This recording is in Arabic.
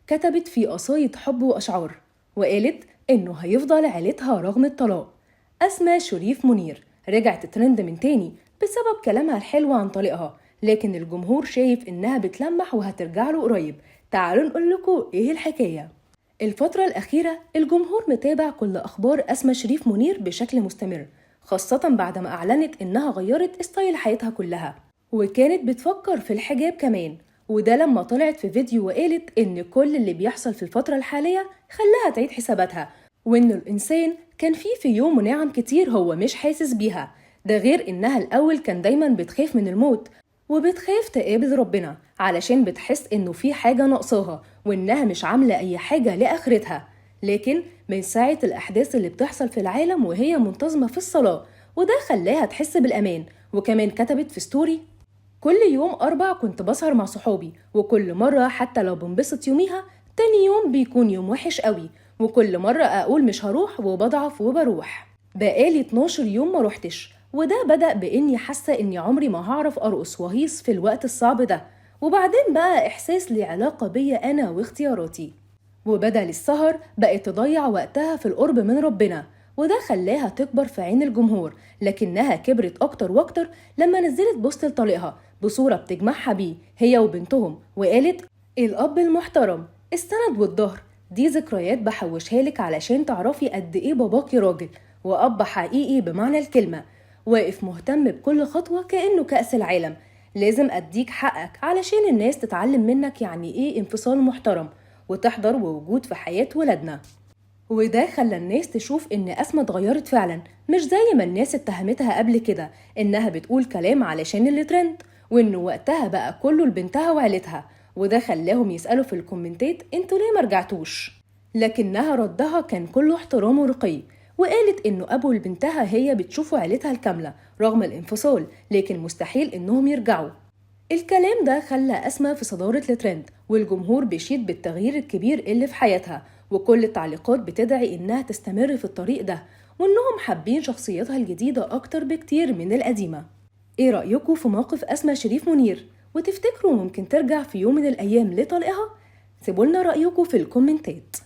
كتبت في قصايد حب وأشعار، وقالت إنه هيفضل عيلتها رغم الطلاق. أسماء شريف منير رجعت ترند من تاني بسبب كلامها الحلو عن طليقها، لكن الجمهور شايف إنها بتلمح وهترجع له قريب. تعالوا نقول لكم إيه الحكاية. الفترة الأخيرة الجمهور متابع كل أخبار أسماء شريف منير بشكل مستمر، خاصة بعد ما أعلنت إنها غيرت ستايل حياتها كلها، وكانت بتفكر في الحجاب كمان. وده لما طلعت في فيديو وقالت إن كل اللي بيحصل في الفترة الحالية خلاها تعيد حساباتها، وإن الإنسان كان في يوم ونعم كتير هو مش حاسس بيها. ده غير إنها الأول كان دايما بتخاف من الموت، وبتخاف تقابل ربنا علشان بتحس إنه في حاجة ناقصاها وإنها مش عاملة أي حاجة لآخرتها. لكن من ساعة الأحداث اللي بتحصل في العالم وهي منتظمة في الصلاة، وده خلاها تحس بالأمان. وكمان كتبت في ستوري: كل يوم أربع كنت بسهر مع صحابي، وكل مرة حتى لو بنبسط يوميها تاني يوم بيكون يوم وحش قوي، وكل مرة أقول مش هروح وبضعف وبروح. بقالي 12 يوم ما روحتش، وده بدأ بإني حاسة إني عمري ما هعرف أرقص وهيص في الوقت الصعب ده، وبعدين بقى إحساس ليه علاقة بيا أنا واختياراتي، وبدل السهر بقت تضيع وقتها في القرب من ربنا، وده خلاها تكبر في عين الجمهور. لكنها كبرت أكتر وأكتر لما نزلت بوست لطليقها بصورة بتجمعها بيه هي وبنتهم، وقالت: الأب المحترم، السند والظهر، دي ذكريات بحوشها لك علشان تعرفي قد إيه باباكي راجل وأب حقيقي بمعنى الكلمة، واقف مهتم بكل خطوة كأنه كأس العالم. لازم أديك حقك علشان الناس تتعلم منك يعني إيه انفصال محترم وتحضر ووجود في حياة ولادنا. وده خلى الناس تشوف إن أسماء اتغيرت فعلا، مش زي ما الناس اتهمتها قبل كده إنها بتقول كلام علشان اللي ترند، وإنه وقتها بقى كله لبنتها وعيلتها. وده خلاهم يسألوا في الكومنتات: انتوا ليه مرجعتوش؟ لكنها ردها كان كله احترام ورقي، وقالت إنه أبو لبنتها هي بتشوفوا عيلتها الكاملة رغم الانفصال، لكن مستحيل إنهم يرجعوا. الكلام ده خلى أسماء في صدارة الترند، والجمهور بيشيد بالتغيير الكبير اللي في حياتها، وكل التعليقات بتدعي إنها تستمر في الطريق ده، وإنهم حابين شخصيتها الجديدة أكتر بكتير من القديمة. إيه رأيكم في موقف أسماء شريف منير؟ وتفتكروا ممكن ترجع في يوم من الأيام لطليقها؟ سيبولنا رأيكم في الكومنتات.